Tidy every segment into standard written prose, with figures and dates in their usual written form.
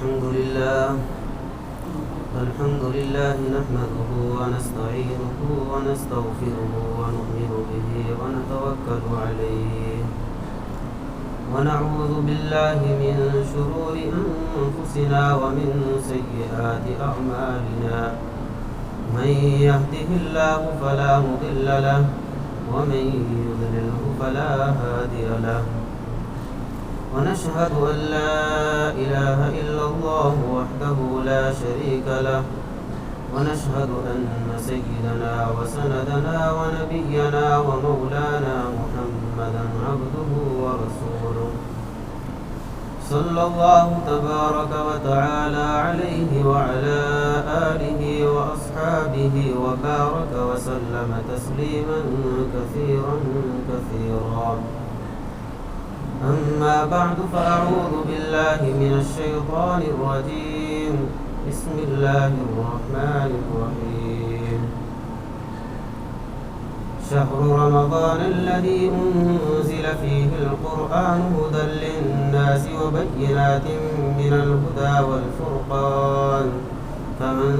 الحمد لله نحمده ونستعينه ونستغفره ونؤمن به ونتوكل عليه ونعوذ بالله من شرور أنفسنا ومن سيئات أعمالنا من يهده الله فلا مضل له ومن يضلله فلا هادي له ونشهد أن لا إله إلا الله وحده لا شريك له ونشهد أن سيدنا وسندنا ونبينا ومولانا محمدا عبده ورسوله صلى الله تبارك وتعالى عليه وعلى آله وأصحابه وبارك وسلم تسليما كثيرا كثيرا. أما بعد فأعوذ بالله من الشيطان الرجيم. بسم الله الرحمن الرحيم. شهر رمضان الذي أنزل فيه القرآن هدى للناس وبينات من الهدى والفرقان فمن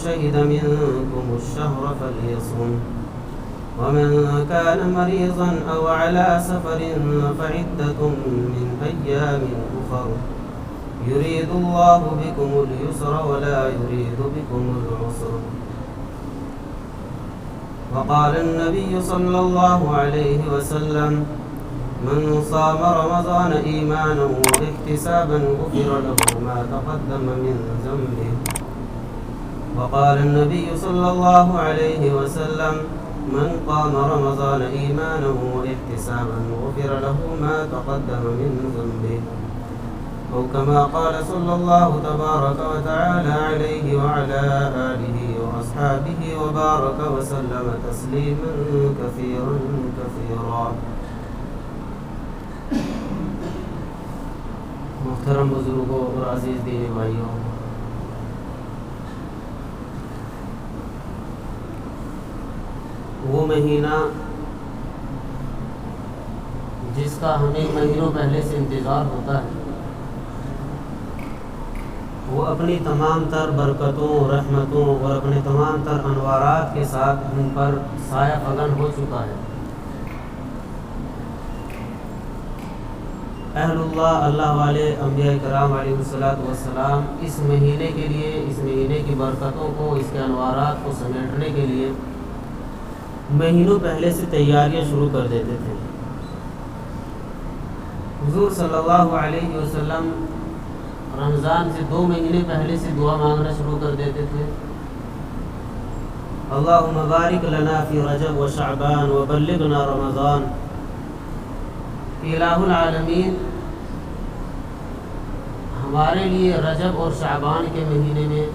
شهد منكم الشهر فليصم ومن كان مريضا أو على سفر فعدة من أيام أخر يريد الله بكم اليسر ولا يريد بكم العسر. وقال النبي صلى الله عليه وسلم من صام رمضان إيمانا واحتسابا غفر له ما تقدم من ذنبه. وقال النبي صلى الله عليه وسلم من قام رمضان إيمانا واحتسابا غفر له ما تقدم من ذنبه أو كما قال صلى الله تبارك وتعالى عليه وعلى آله وأصحابه وبارك وسلم تسليما كثيرا كثيرا. محترم بزرگوں اور عزیز دین بھائیوں، وہ مہینہ جس کا ہمیں مہینوں پہلے سے انتظار ہوتا ہے، وہ اپنی تمام تر برکتوں، رحمتوں اور اپنے تمام تر انوارات کے ساتھ ہم پر سایہ فگن ہو چکا ہے. اہل اللہ، اللہ والے، انبیاء کرام علیہ السلام اس مہینے کے لیے، اس مہینے کی برکتوں کو، اس کے انوارات کو سمیٹنے کے لیے مہینوں پہلے سے تیاریاں شروع کر دیتے تھے. حضور صلی اللہ علیہ وسلم رمضان سے 2 مہینے پہلے سے دعا مانگنا شروع کر دیتے تھے. اللہم بارک لنا فی رجب و شعبان و بلغنا رمضان. الہ العالمین ہمارے لیے رجب اور شعبان کے مہینے میں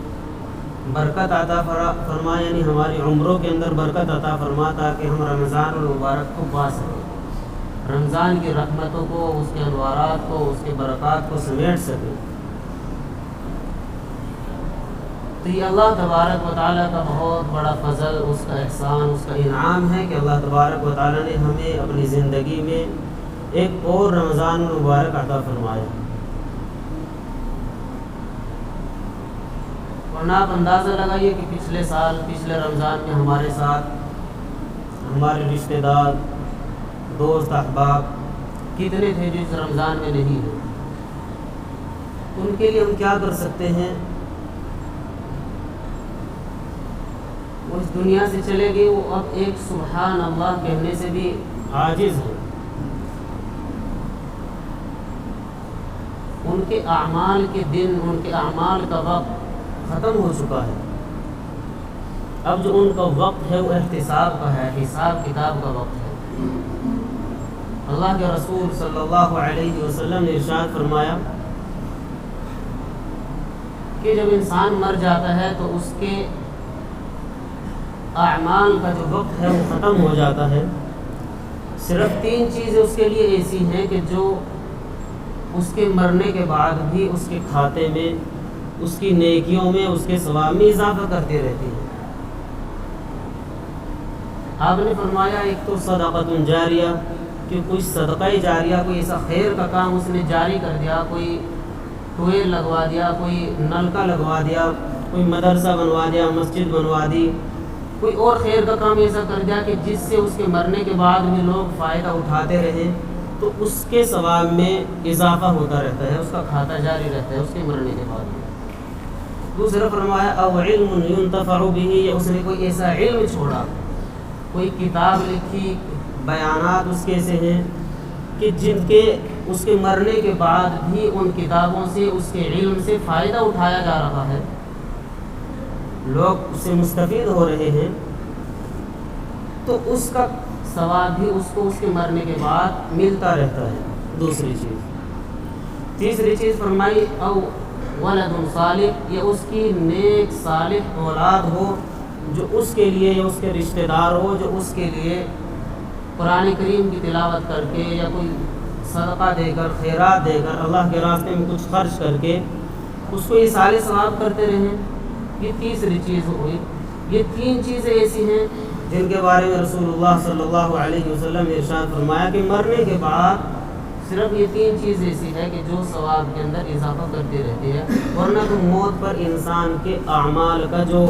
برکت عطا فرما، یعنی ہماری عمروں کے اندر برکت عطا فرما تاکہ ہم رمضان المبارک کو پا سکیں، رمضان کی رحمتوں کو، اس کے انوارات کو، اس کے برکات کو سمیٹ سکیں. تو یہ اللہ تبارک و تعالیٰ کا بہت بڑا فضل، اس کا احسان، اس کا انعام ہے کہ اللہ تبارک و تعالیٰ نے ہمیں اپنی زندگی میں ایک اور رمضان المبارک عطا فرمایا. ورنہ آپ اندازہ لگائیے کہ پچھلے سال، پچھلے رمضان میں ہمارے ساتھ ہمارے رشتہ دار، دوست، احباب کتنے تھے جو اس رمضان میں نہیں ہیں. ان کے لیے ہم کیا کر سکتے ہیں؟ وہ اس دنیا سے چلے گئے، وہ اب ایک سبحان اللہ کہنے سے بھی عاجز ہیں. ان کے اعمال کے دن، ان کے اعمال کا وقت ختم ہو چکا ہے. اب جو ان کا وقت ہے وہ احتساب کا ہے، حساب کتاب کا وقت ہے. اللہ کے رسول صلی اللہ علیہ وسلم نے ارشاد فرمایا کہ جب انسان مر جاتا ہے تو اس کے اعمال کا جو وقت ہے وہ ختم ہو جاتا ہے. صرف 3 چیزیں اس کے لیے ایسی ہیں کہ جو اس کے مرنے کے بعد بھی اس کے کھاتے میں، اس کی نیکیوں میں، اس کے ثواب میں اضافہ کرتی رہتی ہیں. آپ نے فرمایا ایک تو صدقۃ جاریہ، کہ کوئی صدقہ جاریہ، کوئی ایسا خیر کا کام اس نے جاری کر دیا، کوئی ٹویل لگوا دیا، کوئی نلکا لگوا دیا، کوئی مدرسہ بنوا دیا، مسجد بنوا دی، کوئی اور خیر کا کام ایسا کر دیا کہ جس سے اس کے مرنے کے بعد بھی لوگ فائدہ اٹھاتے رہیں، تو اس کے ثواب میں اضافہ ہوتا رہتا ہے، اس کا کھاتا جاری رہتا ہے اس کے مرنے کے بعد بھی۔ دوسرا فرمایا او علم ينتفع به، یا اس نے کوئی ایسا علم چھوڑا، کوئی کتاب لکھی، بیانات اس کے ایسے ہیں کہ جن کے اس کے مرنے کے بعد بھی ان کتابوں سے، اس کے علم سے فائدہ اٹھایا جا رہا ہے، لوگ اس سے مستفید ہو رہے ہیں، تو اس کا ثواب بھی اس کو اس کے مرنے کے بعد ملتا رہتا ہے۔ دوسری چیز۔ تیسری چیز فرمائی او ولد صالح، یا اس کی نیک صالح اولاد ہو جو اس کے لیے، یا اس کے رشتہ دار ہو جو اس کے لیے قرآن کریم کی تلاوت کر کے، یا کوئی صدقہ دے کر، خیرات دے کر، اللہ کے راستے میں کچھ خرچ کر کے اس کو اصالِ ثواب کرتے رہیں۔ یہ تیسری چیز ہوئی۔ یہ تین چیزیں ایسی ہیں جن کے بارے میں رسول اللہ صلی اللہ علیہ وسلم نے ارشاد فرمایا کہ مرنے کے بعد صرف یہ تین چیز ایسی ہے کہ جو ثواب کے اندر اضافہ کرتی رہتی ہے، ورنہ تو موت پر انسان کے اعمال کا جو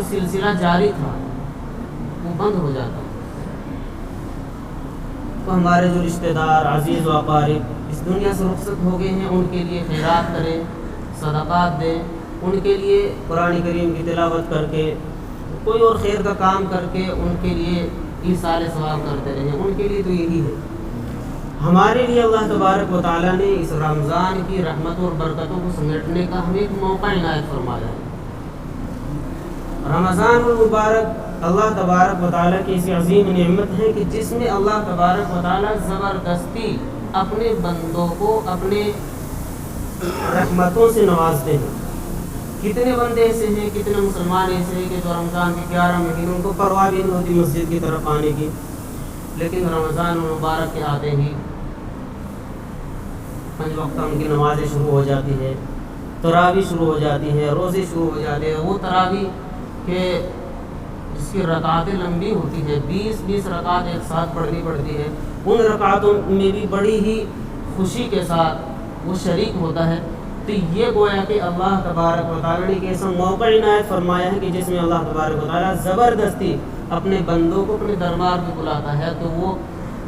سلسلہ جاری تھا وہ بند ہو جاتا۔ تو ہمارے جو رشتہ دار، عزیز و اقارب اس دنیا سے رخصت ہو گئے ہیں، ان کے لیے خیرات کریں، صدقات دیں، ان کے لیے قرآن کریم کی تلاوت کر کے، کوئی اور خیر کا کام کر کے ان کے لیے ایصال ثواب کرتے رہیں۔ ان کے لیے تو یہی ہے۔ ہمارے لیے اللہ تبارک و تعالیٰ نے اس رمضان کی رحمتوں اور برکتوں کو سمیٹنے کا ہمیں ایک موقع عنایت فرمایا ہے۔ رمضان المبارک اللہ تبارک و تعالیٰ کی ایسی عظیم نعمت ہے کہ جس میں اللہ تبارک و تعالیٰ زبردستی اپنے بندوں کو اپنے رحمتوں سے نوازتے ہیں۔ کتنے بندے ایسے ہیں، کتنے مسلمان ایسے ہیں کہ جو رمضان کے 11 مہینوں کو پرواہ بھی نہیں ہوتی مسجد کی طرف آنے کی، لیکن رمضان المبارک کے آتے ہی 5 وقت ان کی نمازیں شروع ہو جاتی ہے، تراویح شروع ہو جاتی ہے، روزے شروع ہو جاتے ہیں۔ وہ تراویح کہ جس کی رکعتیں لمبی ہوتی ہے، 20 رکعت ایک ساتھ پڑھنی پڑتی ہے، ان رکعتوں میں بھی بڑی ہی خوشی کے ساتھ وہ شریک ہوتا ہے۔ تو یہ گویا کہ اللہ تبارک و تعالیٰ نے ایک ایسا موقع عنایت فرمایا ہے کہ جس میں اللہ تبارک و تعالیٰ زبردستی اپنے بندوں کو اپنے دربار میں بلاتا ہے، تو وہ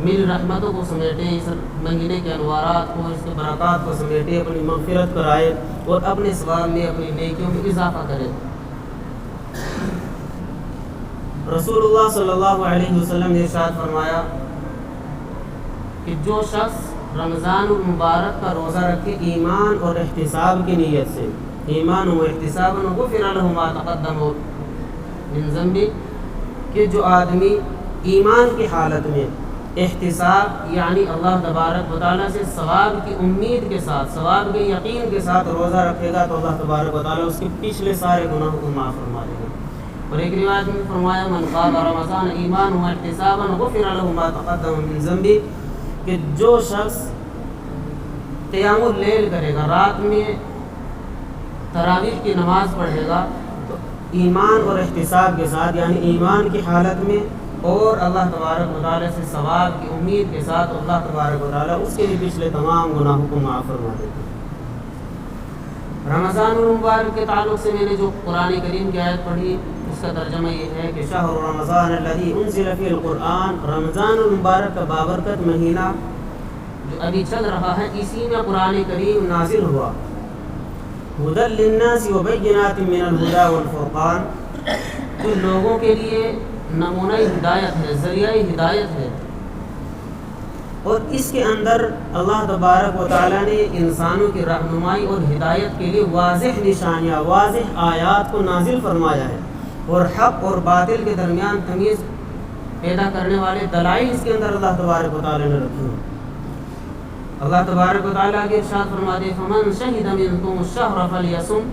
میری رحمتوں کو سمیٹے، اس مہینے کے انوارات کو، اس کے برکات کو سمیٹے، اپنی مغفرت کرائے اور اپنے ثواب میں، اپنی نیکیوں میں اضافہ کرے۔ رسول اللہ صلی اللہ علیہ وسلم نے ارشاد فرمایا کہ جو شخص رمضان المبارک کا روزہ رکھے ایمان اور احتساب کی نیت سے، ایمان و احتساب غفر له ما تقدم من ذنبه، کہ جو آدمی ایمان کی حالت میں احتساب یعنی اللہ تبارک و تعالیٰ سے ثواب کی امید کے ساتھ، ثواب کے یقین کے ساتھ روزہ رکھے گا تو اللہ تبارک و تعالیٰ اس کے پچھلے سارے گناہوں کو معاف فرما دے گا۔ اور ایک روایت میں فرمایا من قام رمضان ایمان و احتسابا غفر له ما تقدم من ذنبه، کہ جو شخص قیام اللیل کرے گا، رات میں تراویح کی نماز پڑھے گا، تو ایمان اور احتساب کے ساتھ یعنی ایمان کی حالت میں اور اللہ تبارک و تعالیٰ سے ثواب کی امید کے ساتھ، اللہ تبارک و تعالیٰ اس کے لیے پچھلے تمام گناہوں کو معاف فرما دیتے ہیں۔ رمضان المبارک کے تعلق سے میں نے جو قرآن کریم کی آیت پڑھی اس کا ترجمہ یہ ہے کہ شہر رمضان الذی انزل فیہ القرآن، رمضان المبارک کا بابرکت مہینہ جو ابھی چل رہا ہے، اسی میں قرآن کریم نازل ہوا۔ ہدی للناس وبینات من الہدی والفرقان، جو لوگوں کے لیے نمونہ ہدایت ہے، ذریعہ ہدایت ہے، اور اس کے اندر اللہ تبارک و تعالیٰ نے انسانوں کی رہنمائی اور ہدایت کے لیے واضح نشانیاں، واضح آیات کو نازل فرمایا ہے، اور حق اور باطل کے درمیان تمیز پیدا کرنے والے دلائل اس کے اندر اللہ تبارک و تعالیٰ نے رکھے ہیں۔ اللہ تبارک و تعالیٰ کے ارشاد فرماتے ہیں فمن شہد منکم الشہر فلیصم،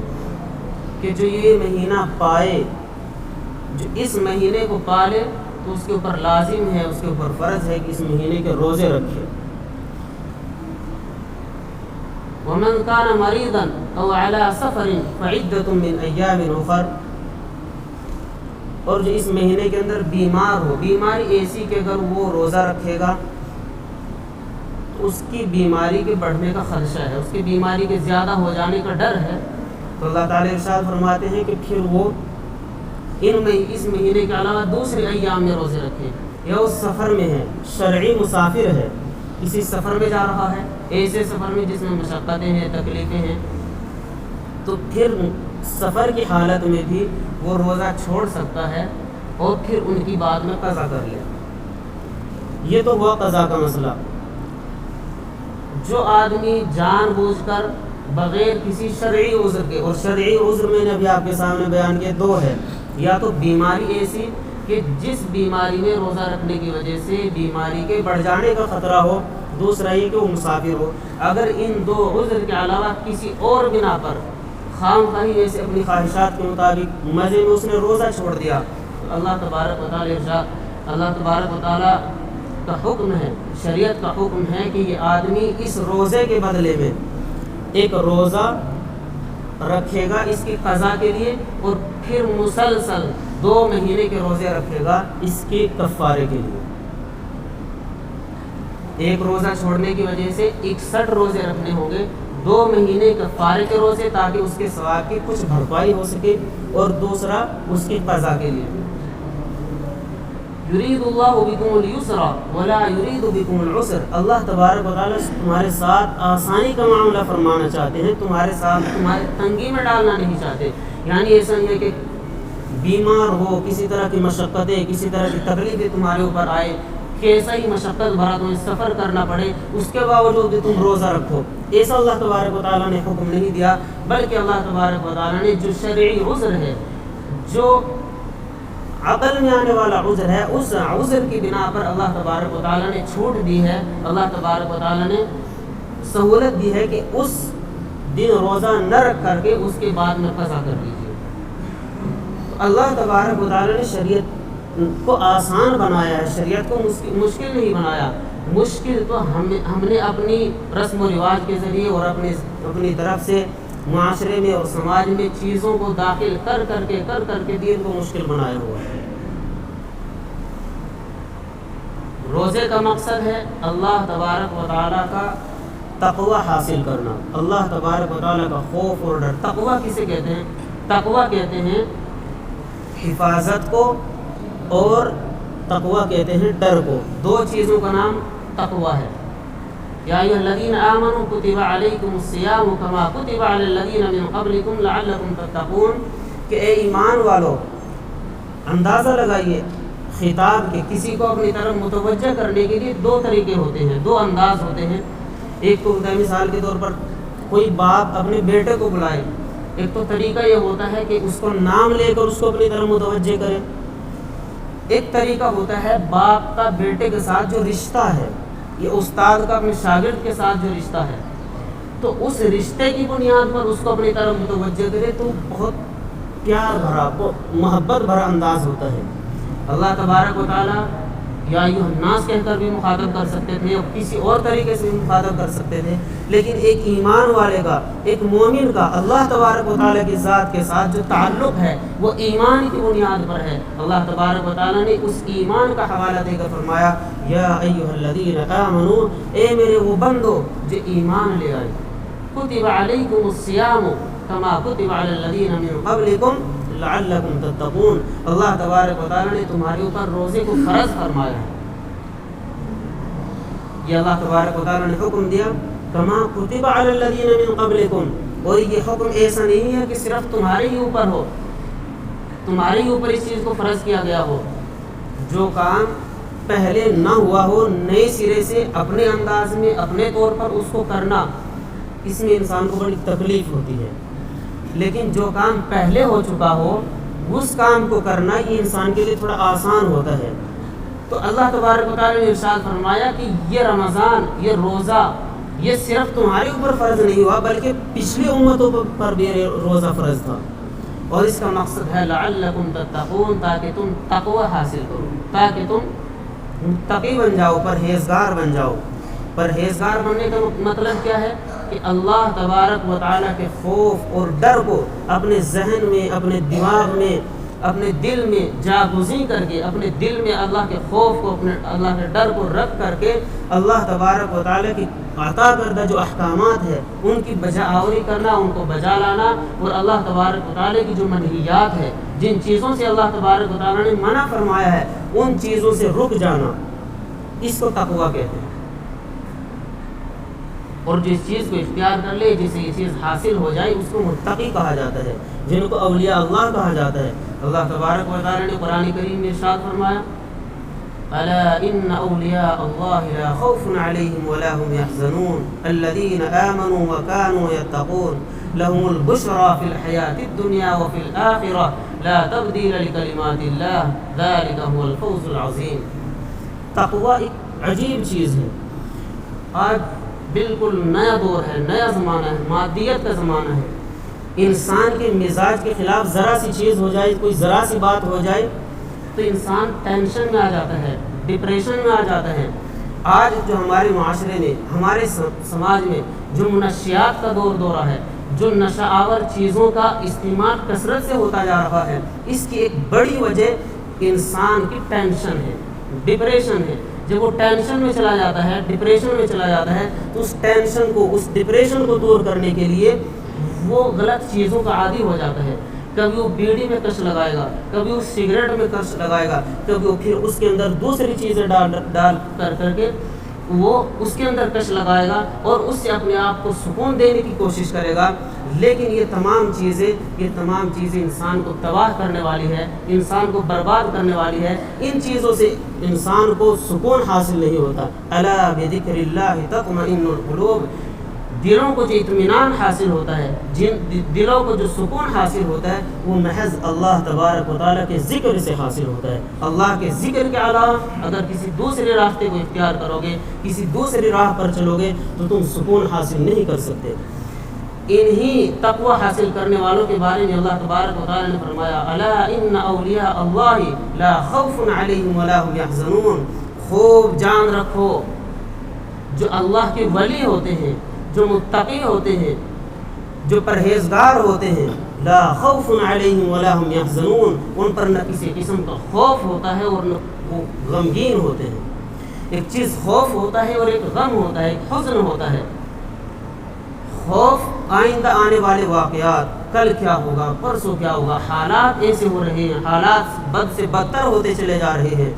کہ جو یہ مہینہ پائے، جو اس مہینے کو پالے تو اس کے اوپر لازم ہے، اس کے اوپر فرض ہے کہ اس مہینے کے روزے رکھے۔ ومن کان مریضا او علی سفر فعدۃ من ایام اخر، اور جو اس مہینے کے اندر بیمار ہو، بیماری ایسی کہ اگر وہ روزہ رکھے گا اس کی بیماری کے بڑھنے کا خدشہ ہے، اس کی بیماری کے زیادہ ہو جانے کا ڈر ہے، تو اللہ تعالیٰ ارشاد فرماتے ہیں کہ پھر وہ اس مہینے کے علاوہ دوسرے ایام میں روزے رکھے، یا اس سفر میں ہے، شرعی مسافر ہے، کسی سفر میں جا رہا ہے، ایسے سفر میں جس میں مشقتیں ہیں، تکلیفیں ہیں، تو پھر سفر کی حالت میں بھی وہ روزہ چھوڑ سکتا ہے اور پھر ان کی بعد میں قضا کر لے۔ یہ تو ہوا قضا کا مسئلہ۔ جو آدمی جان بوجھ کر بغیر کسی شرعی عذر کے، اور شرعی عذر میں نے ابھی آپ کے سامنے بیان کیا دو ہے، یا تو بیماری ایسی کہ جس بیماری میں روزہ رکھنے کی وجہ سے بیماری کے بڑھ جانے کا خطرہ ہو، دوسرا یہ کہ وہ مسافر ہو۔ اگر ان دو عذر کے علاوہ کسی اور بنا پر خام خواہی جیسے اپنی خواہشات کے مطابق مزے میں اس نے روزہ چھوڑ دیا، تو اللہ تبارک و تعالیٰ کا حکم ہے، شریعت کا حکم ہے کہ یہ آدمی اس روزے کے بدلے میں ایک روزہ رکھے گا اس کی قضا کے لیے، اور پھر مسلسل 2 مہینے کے روزے رکھے گا اس کے کفارے کے لیے۔ ایک روزہ چھوڑنے کی وجہ سے 61 روزے رکھنے ہوں گے، 2 مہینے کفارے کے روزے تاکہ اس کے ثواب کی کچھ بھرپائی ہو سکے، اور دوسرا اس کی قضا کے لیے۔ یرید اللہ بکم اليسر ولا یرید بکم العسر، اللہ تبارک و تعالیٰ تمہارے ساتھ آسانی کا معاملہ فرمانا چاہتے ہیں، تمہارے ساتھ تمہارے تنگی میں ڈالنا نہیں چاہتے۔ یعنی ایسا نہیں ہے کہ بیمار ہو، کسی طرح کی مشقتیں، کسی طرح کی تکلیفیں تمہارے اوپر آئے، کیسا ہی مشقت بھرا تمہیں سفر کرنا پڑے، اس کے باوجود بھی تم روزہ رکھو، ایسا اللہ تبارک و تعالیٰ نے حکم نہیں دیا، بلکہ اللہ تبارک و تعالیٰ نے جو شرعی عذر ہے، جو عقل میں آنے والا عذر ہے، اس عذر کی بنا پر اللہ تبارک و تعالیٰ نے چھوٹ دی ہے، اللہ تبارک و تعالیٰ نے سہولت دی ہے کہ اس دن روزہ نہ رکھ کر کے اس کے بعد میں قضا کر لیجیے۔ تو اللہ تبارک و تعالیٰ نے شریعت کو آسان بنایا ہے، شریعت کو مشکل نہیں بنایا۔ مشکل تو ہم نے اپنی رسم و رواج کے ذریعے اور اپنی طرف سے معاشرے میں اور سماج میں چیزوں کو داخل کر کر کے دین کو مشکل بنایا ہوا ہے۔ روزے کا مقصد ہے اللہ تبارک و تعالیٰ کا تقوی حاصل کرنا، اللہ تبارک و تعالیٰ کا خوف اور ڈر۔ تقوی کسے کہتے ہیں؟ تقوی کہتے ہیں حفاظت کو، اور تقوی کہتے ہیں ڈر کو۔ 2 چیزوں کا نام تقوی ہے۔ یا ایھا الذین آمنوا کتب علیکم الصیام کما کتب علی الذین من قبلکم لعلکم تتقون، کہ اے ایمان والو، اندازہ لگائیے خطاب کے کسی کو اپنی طرف متوجہ کرنے کے لیے 2 طریقے ہوتے ہیں، 2 انداز ہوتے ہیں۔ ایک تو ہوتا ہے مثال کے طور پر کوئی باپ اپنے بیٹے کو بلائے، ایک تو طریقہ یہ ہوتا ہے کہ اس کو نام لے کر اس کو اپنی طرف متوجہ کرے، ایک طریقہ ہوتا ہے باپ کا بیٹے کے ساتھ جو رشتہ ہے، یہ استاد کا اپنے شاگرد کے ساتھ جو رشتہ ہے، تو اس رشتے کی بنیاد پر اس کو اپنی طرف متوجہ کرے تو بہت پیار بھرا، محبت بھرا انداز ہوتا ہے۔ اللہ تبارک و تعالیٰ یا ایھا الناس کہہ کر بھی مخاطب کر سکتے تھے اور کسی اور طریقے سے بھی مخاطب کر سکتے تھے، لیکن ایک ایمان والے کا، ایک مومن کا اللہ تبارک و تعالیٰ کی ذات کے ساتھ جو تعلق ہے وہ ایمان کی بنیاد پر ہے۔ اللہ تبارک و تعالیٰ نے اس ایمان کا حوالہ دے کر فرمایا یا ایھا الذین آمنوا، اے میرے وہ بندو جو ایمان لے آئے، کتب علیکم الصیام کما کتب علی الذین من قبلکم لعلکم تتقون، اللہ تبارک و تعالیٰ نے تمہارے اوپر روزے کو فرض فرمایا ہے۔ یہ اللہ تبارک و تعالیٰ نے حکم دیا کما کتب علی الذین من قبلکم، اور یہ حکم ایسا نہیں ہے کہ صرف تمہارے ہی اوپر ہو، تمہارے ہی اوپر اس چیز کو فرض کیا گیا ہو، جو کام پہلے نہ ہوا ہو نئے سرے سے اپنے انداز میں اپنے طور پر اس کو کرنا، اس میں انسان کو بڑی تکلیف ہوتی ہے، لیکن جو کام پہلے ہو چکا ہو اس کام کو کرنا یہ انسان کے لیے تھوڑا آسان ہوتا ہے۔ تو اللہ تبارک و تعالیٰ نے ارشاد فرمایا کہ یہ رمضان، یہ روزہ، یہ صرف تمہارے اوپر فرض نہیں ہوا بلکہ پچھلی امتوں پر بھی روزہ فرض تھا، اور اس کا مقصد ہے لعلکم تتقون، تاکہ تم تقوی حاصل کرو، تاکہ تم متقی بن جاؤ، پرہیزگار بن جاؤ۔ پرہیزگار بننے کا مطلب کیا ہے؟ کہ اللہ تبارک و تعالیٰ کے خوف اور ڈر کو اپنے ذہن میں، اپنے دماغ میں اپنے دل میں جاگزی کر کے، اپنے دل میں اللہ کے خوف کو، اپنے اللہ کے ڈر کو رکھ کر کے اللہ تبارک و تعالیٰ کی عطا کردہ جو احکامات ہے ان کی بجا آوری کرنا، ان کو بجا لانا، اور اللہ تبارک و تعالیٰ کی جو منہیات ہے، جن چیزوں سے اللہ تبارک و تعالیٰ نے منع فرمایا ہے ان چیزوں سے رک جانا، اس کو تقویٰ کہتے ہیں۔ اور جس چیز کو اختیار کر لے، جسے یہ چیز حاصل ہو جائے، اس کو متقی کہا جاتا ہے، جن کو اولیاء اللہ کہا جاتا ہے۔ اللہ تبارک و تعالیٰ نے قرآن کریم میں ارشاد فرمایا الا ان اولیاء اللہ لا خوف علیہم ولا هم يحزنون الذین آمنوا وكانوا يتقون لهم البشرى في الحیاة الدنیا وفي الآخرة لا تبدیل لکلمات اللہ ذلك هو الفوز العظیم۔ تقوی ایک عجیب چیز ہے۔ آج بالکل نیا دور ہے، نیا زمانہ ہے، مادیت کا زمانہ ہے۔ انسان کے مزاج کے خلاف ذرا سی چیز ہو جائے، کوئی ذرا سی بات ہو جائے تو انسان ٹینشن میں آ جاتا ہے، ڈپریشن میں آ جاتا ہے۔ آج جو ہمارے معاشرے میں، ہمارے سماج میں جو منشیات کا دورہ ہے، جو نشہ آور چیزوں کا استعمال کثرت سے ہوتا جا رہا ہے، اس کی ایک بڑی وجہ انسان کی ٹینشن ہے، ڈپریشن ہے۔ جب وہ ٹینشن میں چلا جاتا ہے، ڈپریشن میں چلا جاتا ہے، تو اس ٹینشن کو، اس ڈپریشن کو دور کرنے کے لیے وہ غلط چیزوں کا عادی ہو جاتا ہے۔ کبھی وہ بیڑی میں کش لگائے گا، کبھی وہ سگریٹ میں کش لگائے گا، کبھی وہ پھر اس کے اندر دوسری چیزیں ڈال کر کے وہ اس کے اندر کش لگائے گا اور اس سے اپنے آپ کو سکون دینے کی کوشش کرے گا۔ لیکن یہ تمام چیزیں انسان کو تباہ کرنے والی ہے، انسان کو برباد کرنے والی ہے۔ ان چیزوں سے انسان کو سکون حاصل نہیں ہوتا۔ الا بذکر اللہ تطمئن القلوب، دلوں کو جو اطمینان حاصل ہوتا ہے، جن دلوں کو جو سکون حاصل ہوتا ہے، وہ محض اللہ تبارک و تعالیٰ کے ذکر سے حاصل ہوتا ہے۔ اللہ کے ذکر کے علاوہ اگر کسی دوسرے راستے کو اختیار کرو گے، کسی دوسری راہ پر چلو گے تو تم سکون حاصل نہیں کر سکتے۔ انہی تقوی حاصل کرنے والوں کے بارے میں اللہ تبارک و تعالیٰ نے فرمایا الا ان اولیاء اللہ لا خوف علیہم ولا هم يحزنون، خوب جان رکھو جو اللہ کے ولی ہوتے ہیں، جو متقی ہوتے ہیں، جو پرہیزگار ہوتے ہیں، لا خوف علیہم ولا هم يحزنون، ان پر نہ کسی قسم کا خوف ہوتا ہے اور نہ وہ غمگین ہوتے ہیں۔ ایک چیز خوف ہوتا ہے اور ایک غم ہوتا ہے، ایک حزن ہوتا ہے۔ خوف آئندہ آنے والے واقعات، کل کیا ہوگا، پرسوں کیا ہوگا، حالات ایسے ہو رہے ہیں، حالات بد سے بدتر ہوتے چلے جا رہے ہیں،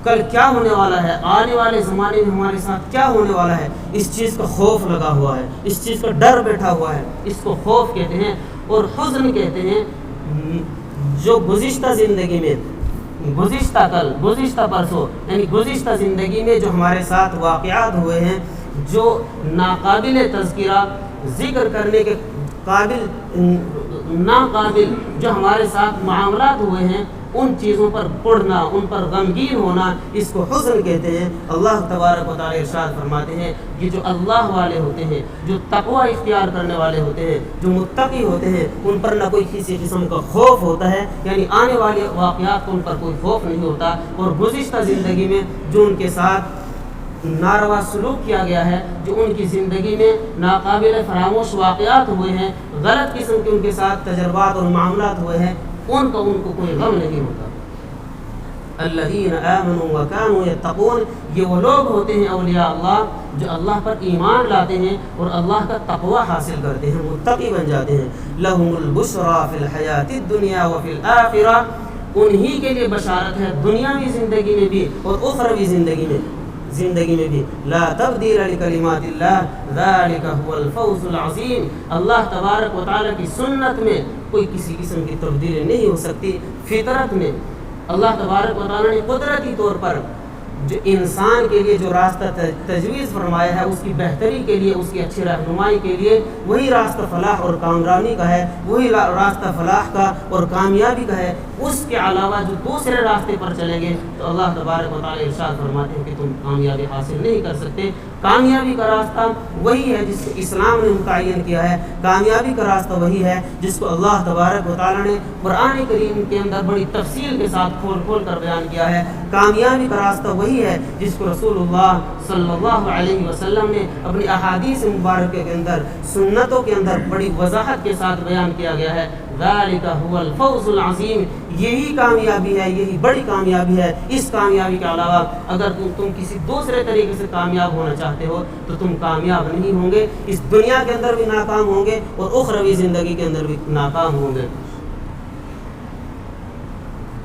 کل کیا ہونے والا ہے، آنے والے زمانے میں ہمارے ساتھ کیا ہونے والا ہے، اس چیز کا خوف لگا ہوا ہے، اس چیز کا ڈر بیٹھا ہوا ہے۔ اس کو خوف کہتے ہیں اور حزن کہتے ہیں۔ جو گزشتہ زندگی میں، گزشتہ کل، گزشتہ پرسوں، یعنی گزشتہ زندگی میں جو ہمارے ساتھ واقعات ہوئے ہیں، جو ناقابل تذکرہ، ذکر کرنے کے قابل ناقابل جو ہمارے ساتھ معاملات ہوئے ہیں، ان چیزوں پر پڑنا، ان پر غمگین ہونا، اس کو حزن کہتے ہیں۔ اللہ تبارک و تعالی ارشاد فرماتے ہیں کہ جو اللہ والے ہوتے ہیں، جو تقوی اختیار کرنے والے ہوتے ہیں، جو متقی ہوتے ہیں، ان پر نہ کوئی کسی قسم کا خوف ہوتا ہے، یعنی آنے والے واقعات کو ان پر کوئی خوف نہیں ہوتا، اور گزشتہ زندگی میں جو ان کے ساتھ ناروا سلوک کیا گیا ہے، جو ان کی زندگی میں ناقابل فراموش واقعات ہوئے ہیں، غلط قسم کے ان کے ساتھ تجربات اور معاملات ہوئے ہیں، ان کو کوئی غم نہیں ہوتا۔ الذین آمنوا وکانوا یتقون، یہ وہ لوگ ہوتے ہیں اولیاء اللہ جو اللہ پر ایمان لاتے ہیں اور اللہ کا تقوی حاصل کرتے ہیں، متقی بن جاتے ہیں۔ لہم البشریٰ فی الحیاۃ الدنیا وفی الآخرہ، انہی کے لیے بشارت ہے دنیاوی زندگی میں بھی اور اخروی زندگی میں بھی۔ لا تبدیل لکلمات اللہ ذلک هو الفوز العظیم، اللہ تبارک و تعالیٰ کی سنت میں کوئی کسی قسم کی تبدیلی نہیں ہو سکتی۔ فطرت میں اللہ تبارک و تعالیٰ نے قدرتی طور پر جو انسان کے لیے جو راستہ تجویز فرمایا ہے، اس کی بہتری کے لیے، اس کی اچھی رہنمائی کے لیے، وہی راستہ فلاح اور کامرانی کا ہے، وہی راستہ فلاح کا اور کامیابی کا ہے۔ اس کے علاوہ جو دوسرے راستے پر چلیں گے تو اللہ تبارک و تعالیٰ ارشاد فرماتے ہیں کہ تم کامیابی حاصل نہیں کر سکتے۔ کامیابی کا راستہ وہی ہے جس کو اسلام نے متعین کیا ہے، کامیابی کا راستہ وہی ہے جس کو اللہ تبارک و تعالیٰ نے قرآن کریم کے اندر بڑی تفصیل کے ساتھ کھول کر بیان کیا ہے۔ کامیابی کا راستہ وہی ہے جس کو رسول اللہ صلی اللہ علیہ وسلم نے اپنی احادیث مبارکہ کے اندر، سنتوں کے اندر بڑی وضاحت کے ساتھ بیان کیا گیا ہے۔ ذالک هو الفوز العظیم، یہی کامیابی ہے، یہی بڑی کامیابی ہے۔ اس کامیابی کے علاوہ اگر تم کسی دوسرے طریقے سے کامیاب ہونا چاہتے ہو تو تم کامیاب نہیں ہوں گے، اس دنیا کے اندر بھی ناکام ہوں گے اور اخروی زندگی کے اندر بھی ناکام ہوں گے۔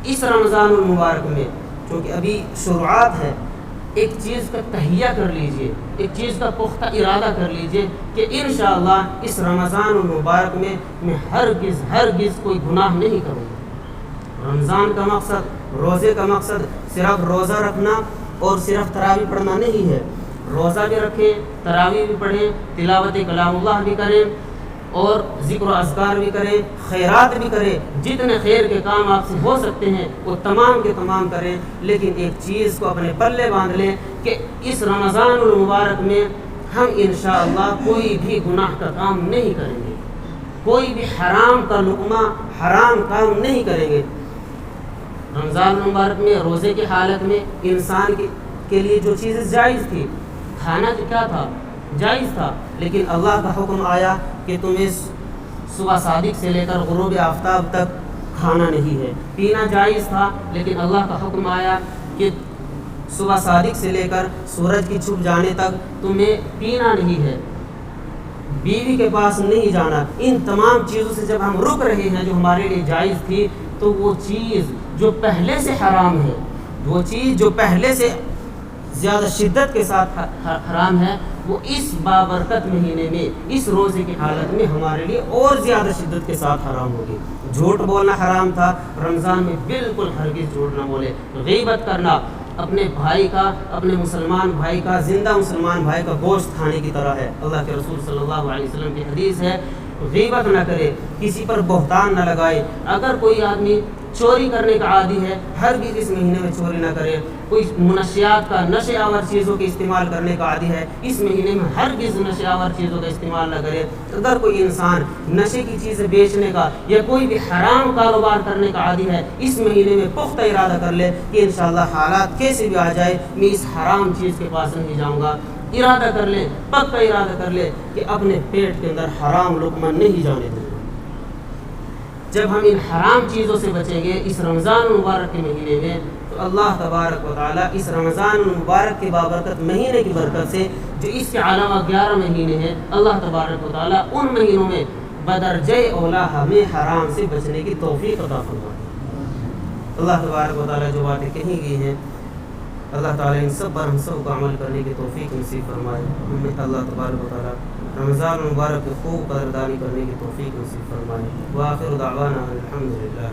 اس رمضان المبارک میں چونکہ ابھی شروعات ہے، ایک چیز کا تہیہ کر لیجئے، ایک چیز کا پختہ ارادہ کر لیجئے کہ انشاءاللہ اس رمضان المبارک میں ہرگز کوئی گناہ نہیں کروں گا۔ رمضان کا مقصد، روزے کا مقصد صرف روزہ رکھنا اور صرف تراویح پڑھنا نہیں ہے۔ روزہ بھی رکھیں، تراویح بھی پڑھیں، تلاوت کلام اللہ بھی کریں اور ذکر و اذکار بھی کریں، خیرات بھی کریں، جتنے خیر کے کام آپ سے ہو سکتے ہیں وہ تمام کے تمام کریں۔ لیکن ایک چیز کو اپنے پلے باندھ لیں کہ اس رمضان المبارک میں ہم انشاءاللہ کوئی بھی گناہ کا کام نہیں کریں گے، کوئی بھی حرام کا لقمہ، حرام کام نہیں کریں گے۔ رمضان المبارک میں روزے کی حالت میں انسان کے لیے جو چیزیں جائز تھی، کھانا جو کیا تھا، جائز تھا، لیکن اللہ کا حکم آیا کہ تمہیں صبح صادق سے لے کر غروب آفتاب تک کھانا نہیں ہے۔ پینا جائز تھا، لیکن اللہ کا حکم آیا کہ صبح صادق سے لے کر سورج کی چھپ جانے تک تمہیں پینا نہیں ہے، بیوی کے پاس نہیں جانا۔ ان تمام چیزوں سے جب ہم رک رہے ہیں جو ہمارے لیے جائز تھی، تو وہ چیز جو پہلے سے حرام ہے، وہ چیز جو پہلے سے زیادہ شدت کے ساتھ حرام ہے، وہ اس بابرکت مہینے میں، اس روزے کی حالت میں ہمارے لیے اور زیادہ شدت کے ساتھ حرام ہوگی۔ جھوٹ بولنا حرام تھا، رمضان میں بالکل ہرگز جھوٹ نہ بولے۔ غیبت کرنا اپنے بھائی کا، اپنے مسلمان بھائی کا، زندہ مسلمان بھائی کا گوشت کھانے کی طرح ہے۔ اللہ کے رسول صلی اللہ علیہ وسلم کی حدیث ہے، غیبت نہ کرے، کسی پر بہتان نہ لگائے۔ اگر کوئی آدمی چوری کرنے کا عادی ہے، ہرگز اس مہینے میں چوری نہ کرے۔ کوئی منشیات کا، نشے آور چیزوں کے استعمال کرنے کا عادی ہے، اس مہینے میں ہرگز نشے آور چیزوں کا استعمال نہ کرے۔ اگر کوئی انسان نشے کی چیزیں بیچنے کا یا کوئی بھی حرام کاروبار کرنے کا عادی ہے، اس مہینے میں پختہ ارادہ کر لے کہ انشاءاللہ حالات کیسے بھی آ جائے میں اس حرام چیز کے پاس نہیں جاؤں گا۔ ارادہ کر لے، پکا ارادہ کر لے کہ اپنے پیٹ کے اندر حرام لقمہ نہیں جانے دیں گے۔ جب ہم ان حرام چیزوں سے بچیں گے اس رمضان المبارک کے مہینے میں، تو اللہ تبارک و تعالیٰ اس رمضان المبارک کے بابرکت مہینے کی برکت سے، جو اس کے علاوہ 11 مہینے ہیں، اللہ تبارک و تعالیٰ ان مہینوں میں بدرجہ اولا ہمیں حرام سے بچنے کی توفیق عطا فرمائے۔ اللہ تبارک و تعالیٰ جو باتیں کہی گئی ہیں، اللہ تعالیٰ ان سب پر ہم سب کو عمل کرنے کی توفیق نصیب فرمائے۔ ہمیں اللہ تبارک و تعالیٰ رمضان المبارک کو خوب قدردانی کرنے کی توفیق نصیب فرمائے۔ وآخر دعوانا الحمدللہ۔